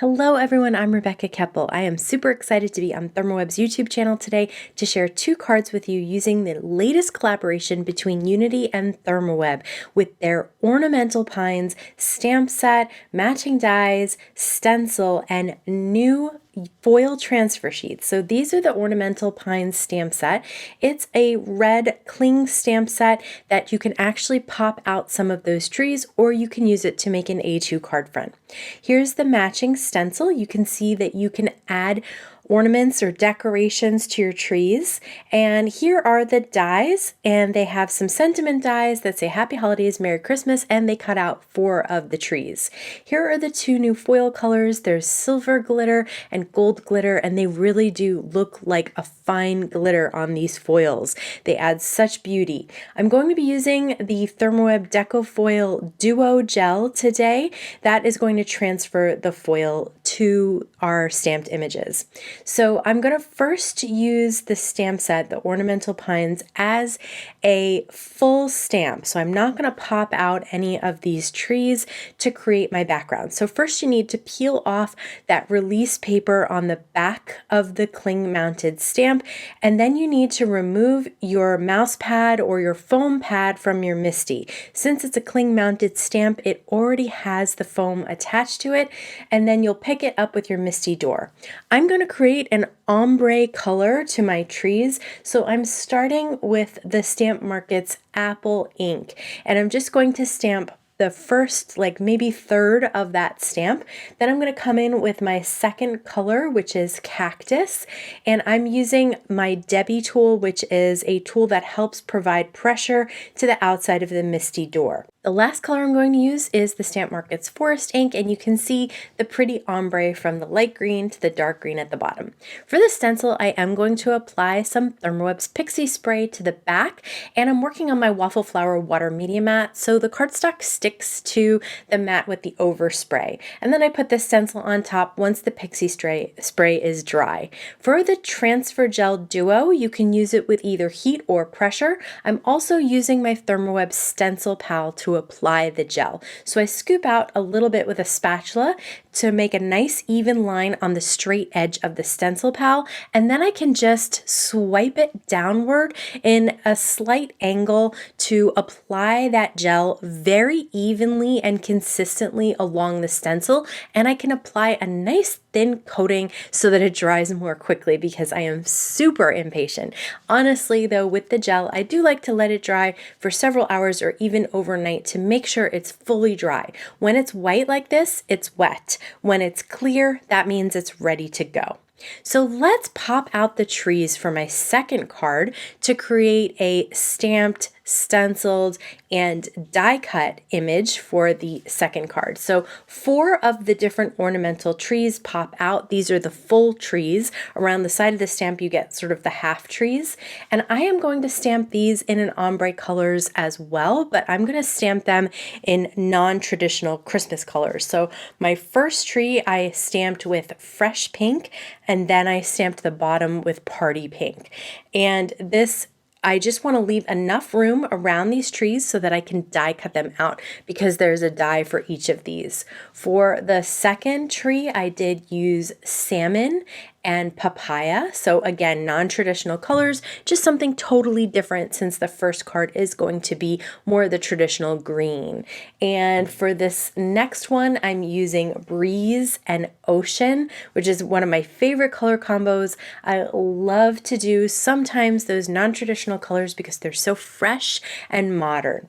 Hello everyone, I'm Rebecca Keppel. I am super excited to be on ThermOWeb's YouTube channel today to share two cards with you using the latest collaboration between Unity and ThermOWeb with their Ornamental Pines stamp set, matching dies, stencil, and new foil transfer sheets. So these are the Ornamental Pines stamp set. It's a red cling stamp set that you can actually pop out some of those trees, or you can use it to make an A2 card front. Here's the matching stencil. You can see that you can add ornaments or decorations to your trees. And here are the dies, and they have some sentiment dies that say Happy Holidays, Merry Christmas, and they cut out 4 of the trees. Here are the 2 new foil colors. There's silver glitter and gold glitter, and they really do look like a fine glitter on these foils. They add such beauty. I'm going to be using the ThermOWeb Deco Foil Duo Gel today. That is going to transfer the foil to our stamped images. So I'm going to first use the stamp set, the Ornamental Pines, as a full stamp. So I'm not going to pop out any of these trees to create my background. So first you need to peel off that release paper on the back of the cling mounted stamp, and then you need to remove your mouse pad or your foam pad from your MISTI. Since it's a cling mounted stamp, it already has the foam attached to it, and then you'll pick it up with your MISTI door. I'm going to create an ombre color to my trees, so I'm starting with the Stamp Market's Apple ink, and I'm just going to stamp the first, like maybe third of that stamp. Then I'm going to come in with my second color, which is Cactus, and I'm using my Debbie tool, which is a tool that helps provide pressure to the outside of the MISTI door. The last color I'm going to use is the Stamp Market's Forest ink, and you can see the pretty ombre from the light green to the dark green at the bottom. For the stencil, I am going to apply some ThermOWeb's Pixie Spray to the back, and I'm working on my Waffle Flower Water Media Mat, so the cardstock sticks to the mat with the overspray. And then I put the stencil on top once the Pixie spray is dry. For the Transfer Gel Duo, you can use it with either heat or pressure. I'm also using my ThermOWeb Stencil Pal to apply the gel. So I scoop out a little bit with a spatula to make a nice even line on the straight edge of the Stencil Pal, and then I can just swipe it downward in a slight angle to apply that gel very evenly and consistently along the stencil, and I can apply a nice thin coating so that it dries more quickly because I am super impatient. Honestly though, with the gel, I do like to let it dry for several hours or even overnight to make sure it's fully dry. When it's white like this, it's wet. When it's clear, that means it's ready to go. So let's pop out the trees for my second card to create a stamped, stenciled, and die cut image for the second card. So 4 of the different ornamental trees pop out. These are the full trees. Around the side of the stamp, you get sort of the half trees. And I am going to stamp these in an ombre colors as well, but I'm going to stamp them in non-traditional Christmas colors. So my first tree I stamped with fresh pink, and then I stamped the bottom with party pink. And this, I just want to leave enough room around these trees so that I can die cut them out because there's a die for each of these. For the second tree, I did use salmon and papaya. So again, non-traditional colors, just something totally different since the first card is going to be more the traditional green. And for this next one, I'm using breeze and ocean, which is one of my favorite color combos. I love to do sometimes those non-traditional colors because they're so fresh and modern.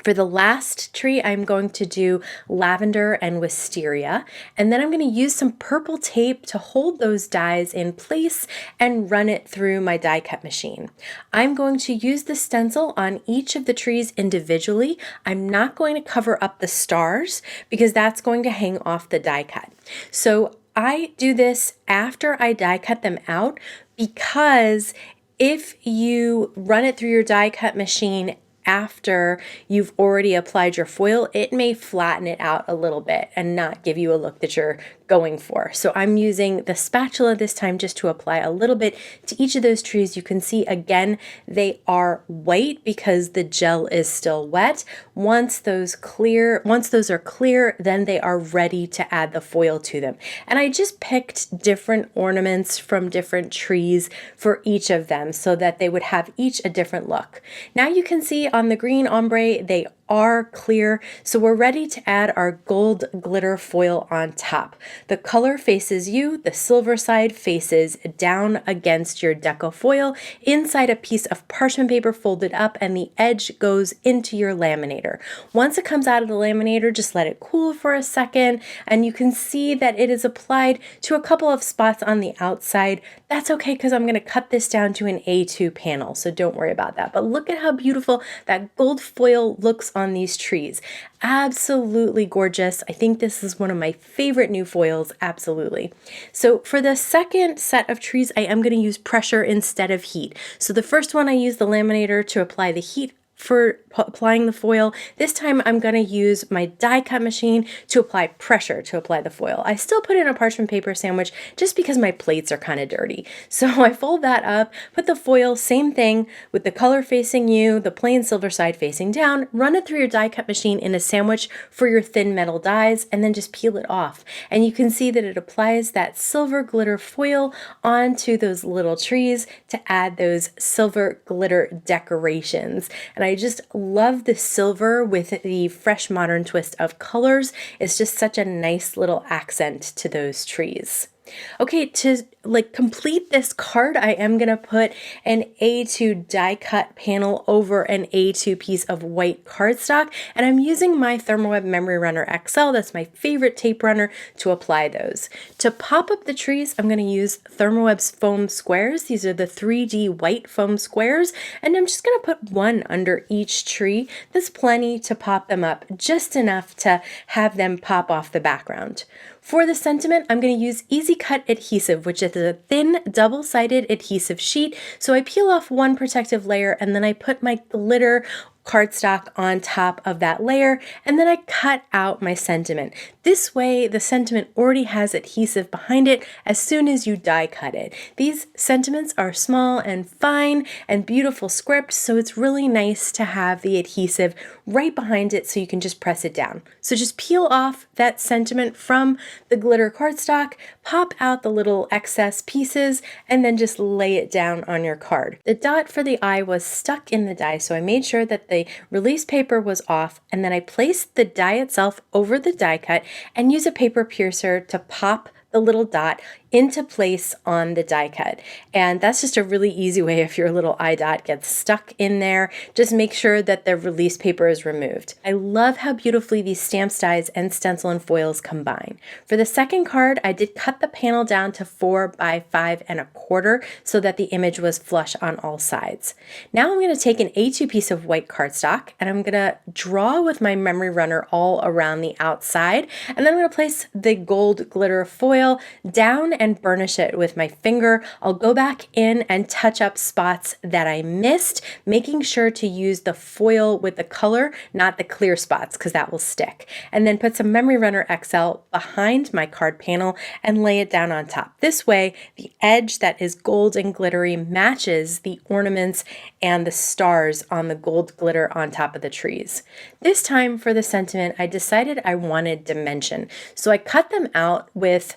For the last tree, I'm going to do lavender and wisteria, and then I'm going to use some purple tape to hold those dies in place and run it through my die cut machine. I'm going to use the stencil on each of the trees individually. I'm not going to cover up the stars because that's going to hang off the die cut. So I do this after I die cut them out because if you run it through your die cut machine after you've already applied your foil, it may flatten it out a little bit and not give you a look that you're going for. So I'm using the spatula this time just to apply a little bit to each of those trees. You can see again, they are white because the gel is still wet. Once those are clear, then they are ready to add the foil to them. And I just picked different ornaments from different trees for each of them so that they would have each a different look. Now you can see on the green ombre, they are clear, so we're ready to add our gold glitter foil on top. The color faces you, the silver side faces down against your deco foil, inside a piece of parchment paper folded up, and the edge goes into your laminator. Once it comes out of the laminator, just let it cool for a second, and you can see that it is applied to a couple of spots on the outside. That's okay because I'm going to cut this down to an A2 panel, so don't worry about that. But look at how beautiful that gold foil looks on these trees. Absolutely gorgeous. I think this is one of my favorite new foils, absolutely. So for the second set of trees, I am going to use pressure instead of heat. So the first one I used the laminator to apply the heat for applying the foil. This time I'm going to use my die cut machine to apply pressure to apply the foil. I still put in a parchment paper sandwich just because my plates are kind of dirty. So I fold that up, put the foil, same thing with the color facing you, the plain silver side facing down, run it through your die cut machine in a sandwich for your thin metal dies, and then just peel it off. And you can see that it applies that silver glitter foil onto those little trees to add those silver glitter decorations. And I just love the silver with the fresh modern twist of colors. It's just such a nice little accent to those trees. Okay, to complete this card, I am going to put an A2 die cut panel over an A2 piece of white cardstock, and I'm using my ThermOWeb Memory Runner XL, that's my favorite tape runner, to apply those. To pop up the trees, I'm going to use ThermOWeb's Foam Squares. These are the 3D white foam squares, and I'm just going to put one under each tree. That's plenty to pop them up, just enough to have them pop off the background. For the sentiment, I'm going to use Easy-Cut Adhesive, which is a thin double-sided adhesive sheet. So I peel off one protective layer and then I put my glitter cardstock on top of that layer, and then I cut out my sentiment. This way, the sentiment already has adhesive behind it as soon as you die cut it. These sentiments are small and fine and beautiful script, so it's really nice to have the adhesive right behind it so you can just press it down. So just peel off that sentiment from the glitter cardstock, pop out the little excess pieces, and then just lay it down on your card. The dot for the eye was stuck in the die, so I made sure that the release paper was off, and then I placed the die itself over the die cut and use a paper piercer to pop the little dot into place on the die cut. And that's just a really easy way if your little eye dot gets stuck in there. Just make sure that the release paper is removed. I love how beautifully these stamps dies and stencil and foils combine. For the second card, I did cut the panel down to 4 by 5¼ so that the image was flush on all sides. Now I'm going to take an A2 piece of white cardstock and I'm going to draw with my memory runner all around the outside, and then I'm going to place the gold glitter foil down and burnish it with my finger. I'll go back in and touch up spots that I missed, making sure to use the foil with the color, not the clear spots, because that will stick. And then put some Memory Runner XL behind my card panel and lay it down on top. This way, the edge that is gold and glittery matches the ornaments and the stars on the gold glitter on top of the trees. This time for the sentiment, I decided I wanted dimension. So I cut them out with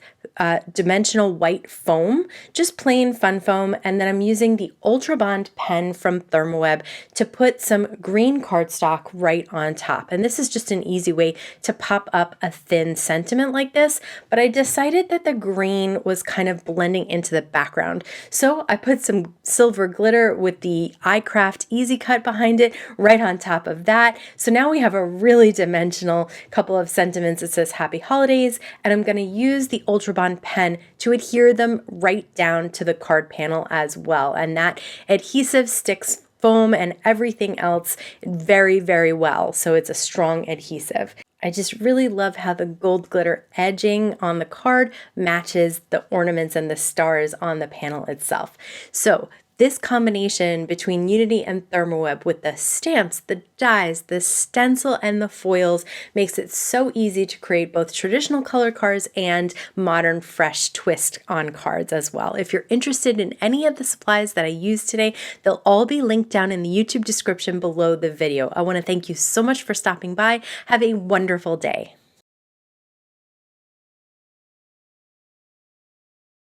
dimensional white foam, just plain fun foam, and then I'm using the Ultra Bond pen from ThermOWeb to put some green cardstock right on top. And this is just an easy way to pop up a thin sentiment like this, but I decided that the green was kind of blending into the background. So I put some silver glitter with the iCraft Easy-Cut behind it right on top of that. So now we have a really dimensional couple of sentiments. It says Happy Holidays, and I'm going to use the Ultra Bond pen to adhere them right down to the card panel as well. And that adhesive sticks foam and everything else very, very well. So it's a strong adhesive. I just really love how the gold glitter edging on the card matches the ornaments and the stars on the panel itself. So This combination between Unity and ThermOWeb with the stamps, the dies, the stencil, and the foils makes it so easy to create both traditional color cards and modern fresh twist on cards as well. If you're interested in any of the supplies that I used today, they'll all be linked down in the YouTube description below the video. I want to thank you so much for stopping by. Have a wonderful day.